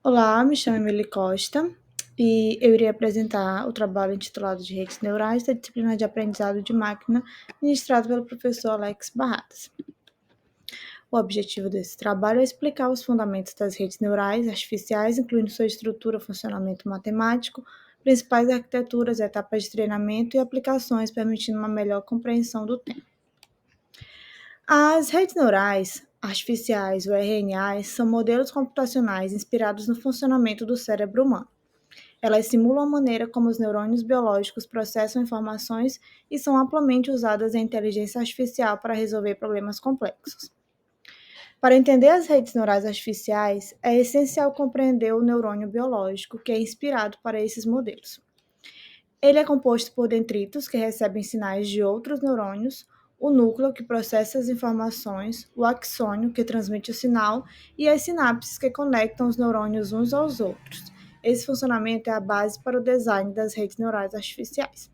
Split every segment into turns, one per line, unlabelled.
Olá, me chamo Emily Costa e eu irei apresentar o trabalho intitulado de Redes Neurais da disciplina de Aprendizado de Máquina, ministrado pelo professor Alex Barradas. O objetivo desse trabalho é explicar os fundamentos das redes neurais artificiais, incluindo sua estrutura, funcionamento matemático, principais arquiteturas, etapas de treinamento e aplicações, permitindo uma melhor compreensão do tema. As redes neurais artificiais, ou RNAs, são modelos computacionais inspirados no funcionamento do cérebro humano. Elas simulam a maneira como os neurônios biológicos processam informações e são amplamente usadas em inteligência artificial para resolver problemas complexos. Para entender as redes neurais artificiais, é essencial compreender o neurônio biológico que é inspirado para esses modelos. Ele é composto por dendritos que recebem sinais de outros neurônios, o núcleo que processa as informações, o axônio que transmite o sinal e as sinapses que conectam os neurônios uns aos outros. Esse funcionamento é a base para o design das redes neurais artificiais.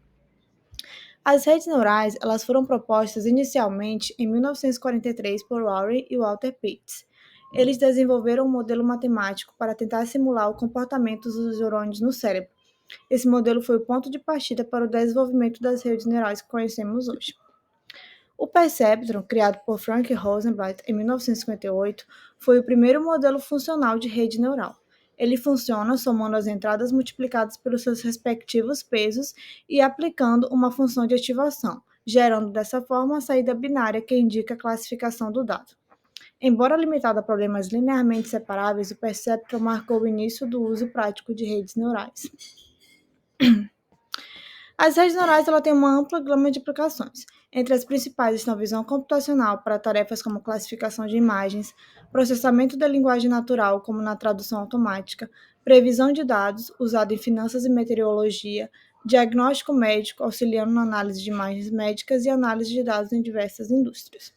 As redes neurais elas foram propostas inicialmente em 1943 por Warren e Walter Pitts. Eles desenvolveram um modelo matemático para tentar simular o comportamento dos neurônios no cérebro. Esse modelo foi o ponto de partida para o desenvolvimento das redes neurais que conhecemos hoje. O perceptron, criado por Frank Rosenblatt em 1958, foi o primeiro modelo funcional de rede neural. Ele funciona somando as entradas multiplicadas pelos seus respectivos pesos e aplicando uma função de ativação, gerando dessa forma a saída binária que indica a classificação do dado. Embora limitado a problemas linearmente separáveis, o perceptron marcou o início do uso prático de redes neurais. As redes neurais têm uma ampla gama de aplicações. Entre as principais estão a visão computacional para tarefas como classificação de imagens, processamento da linguagem natural, como na tradução automática, previsão de dados, usado em finanças e meteorologia, diagnóstico médico, auxiliando na análise de imagens médicas e análise de dados em diversas indústrias.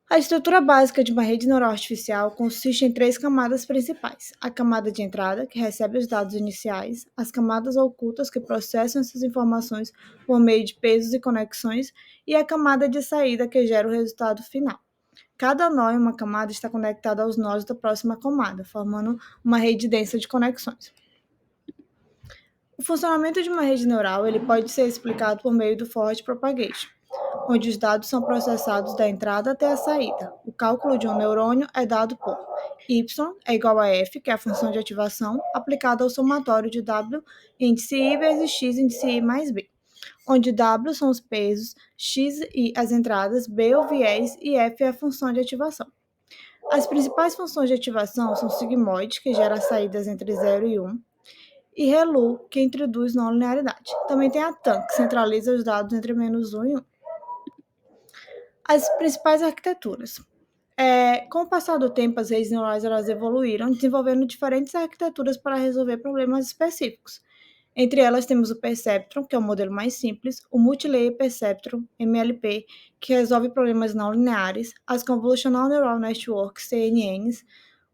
A estrutura básica de uma rede neural artificial consiste em 3 camadas principais: a camada de entrada, que recebe os dados iniciais, as camadas ocultas, que processam essas informações por meio de pesos e conexões, e a camada de saída, que gera o resultado final. Cada nó em uma camada está conectado aos nós da próxima camada, formando uma rede densa de conexões. O funcionamento de uma rede neural ele pode ser explicado por meio do forward propagation, onde os dados são processados da entrada até a saída. O cálculo de um neurônio é dado por y é igual a f, que é a função de ativação, aplicada ao somatório de w índice i vezes x índice i mais b, onde w são os pesos, x e as entradas, b o viés e f é a função de ativação. As principais funções de ativação são sigmoid, que gera saídas entre 0 e 1, e relu, que introduz não linearidade. Também tem a tam, que centraliza os dados entre menos 1 e 1. As principais arquiteturas. Com o passar do tempo, as redes neurais elas evoluíram, desenvolvendo diferentes arquiteturas para resolver problemas específicos. Entre elas temos o Perceptron, que é o modelo mais simples, o Multilayer Perceptron, MLP, que resolve problemas não lineares, as Convolutional Neural Networks, CNNs,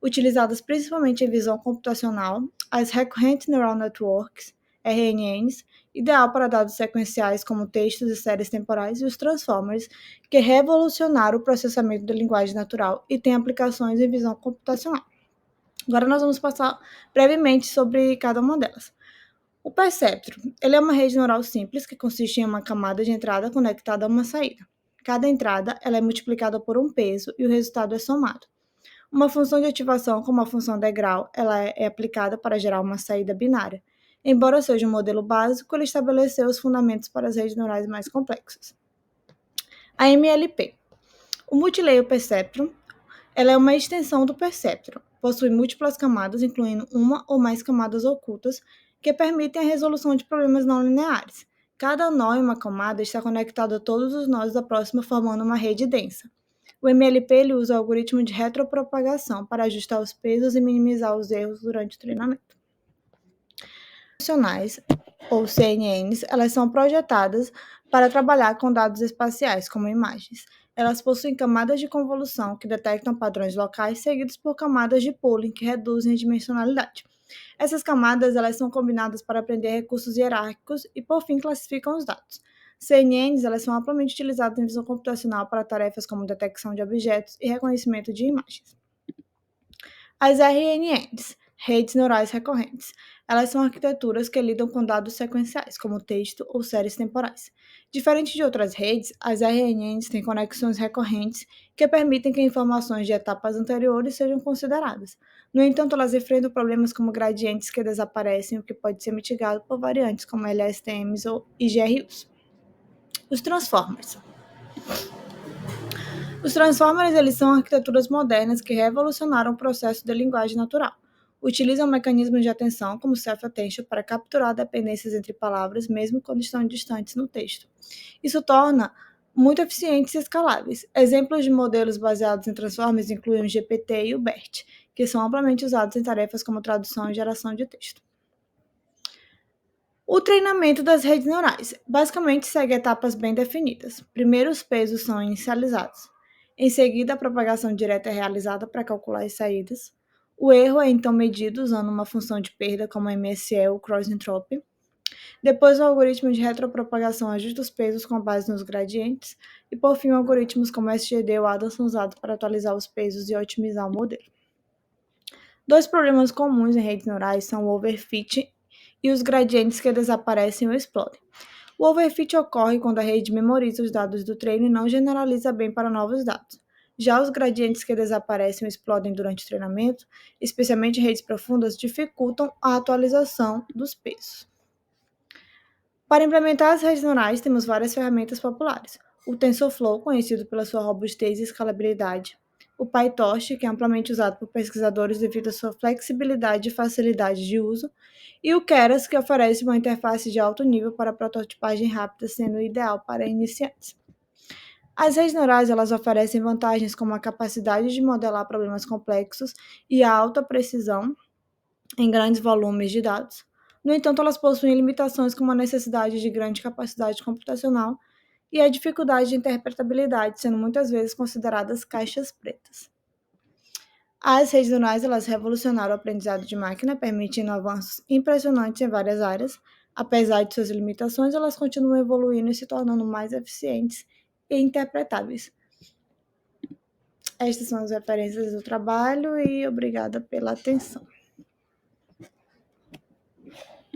utilizadas principalmente em visão computacional, as Recurrent Neural Networks, RNNs, ideal para dados sequenciais como textos e séries temporais, e os Transformers, que revolucionaram o processamento da linguagem natural e tem aplicações em visão computacional. Agora nós vamos passar brevemente sobre cada uma delas. O Perceptron, ele é uma rede neural simples que consiste em uma camada de entrada conectada a uma saída. Cada entrada ela é multiplicada por um peso e o resultado é somado. Uma função de ativação, como a função degrau, ela é aplicada para gerar uma saída binária. Embora seja um modelo básico, ele estabeleceu os fundamentos para as redes neurais mais complexas. A MLP. O Multilayer Perceptron, ela é uma extensão do Perceptron. Possui múltiplas camadas, incluindo uma ou mais camadas ocultas, que permitem a resolução de problemas não lineares. Cada nó em uma camada está conectado a todos os nós da próxima, formando uma rede densa. O MLP ele usa o algoritmo de retropropagação para ajustar os pesos e minimizar os erros durante o treinamento. Funcionais, ou CNNs, elas são projetadas para trabalhar com dados espaciais, como imagens. Elas possuem camadas de convolução que detectam padrões locais, seguidos por camadas de pooling que reduzem a dimensionalidade. Essas camadas elas são combinadas para aprender recursos hierárquicos e, por fim, classificam os dados. CNNs elas são amplamente utilizadas em visão computacional para tarefas como detecção de objetos e reconhecimento de imagens. As RNNs, redes neurais recorrentes, elas são arquiteturas que lidam com dados sequenciais, como texto ou séries temporais. Diferente de outras redes, as RNNs têm conexões recorrentes que permitem que informações de etapas anteriores sejam consideradas. No entanto, elas enfrentam problemas como gradientes que desaparecem, o que pode ser mitigado por variantes como LSTMs ou IGRUs. Os transformers. Os transformers eles são arquiteturas modernas que revolucionaram o processo de linguagem natural. Utilizam mecanismos de atenção, como self-attention, para capturar dependências entre palavras, mesmo quando estão distantes no texto. Isso torna muito eficientes e escaláveis. Exemplos de modelos baseados em transformers incluem o GPT e o BERT, que são amplamente usados em tarefas como tradução e geração de texto. O treinamento das redes neurais basicamente segue etapas bem definidas. Primeiro, os pesos são inicializados. Em seguida, a propagação direta é realizada para calcular as saídas. O erro é então medido usando uma função de perda como MSE ou Cross Entropy. Depois, o algoritmo de retropropagação ajusta os pesos com base nos gradientes. E, por fim, algoritmos como SGD ou ADA são usados para atualizar os pesos e otimizar o modelo. Dois problemas comuns em redes neurais são o overfit e os gradientes que desaparecem ou explodem. O overfit ocorre quando a rede memoriza os dados do treino e não generaliza bem para novos dados. Já os gradientes que desaparecem ou explodem durante o treinamento, especialmente em redes profundas, dificultam a atualização dos pesos. Para implementar as redes neurais, temos várias ferramentas populares. O TensorFlow, conhecido pela sua robustez e escalabilidade. O PyTorch, que é amplamente usado por pesquisadores devido à sua flexibilidade e facilidade de uso. E o Keras, que oferece uma interface de alto nível para prototipagem rápida, sendo ideal para iniciantes. As redes neurais elas oferecem vantagens como a capacidade de modelar problemas complexos e a alta precisão em grandes volumes de dados. No entanto, elas possuem limitações como a necessidade de grande capacidade computacional e a dificuldade de interpretabilidade, sendo muitas vezes consideradas caixas pretas. As redes neurais elas revolucionaram o aprendizado de máquina, permitindo avanços impressionantes em várias áreas. Apesar de suas limitações, elas continuam evoluindo e se tornando mais eficientes e interpretáveis. Estas são as referências do trabalho e obrigada pela atenção.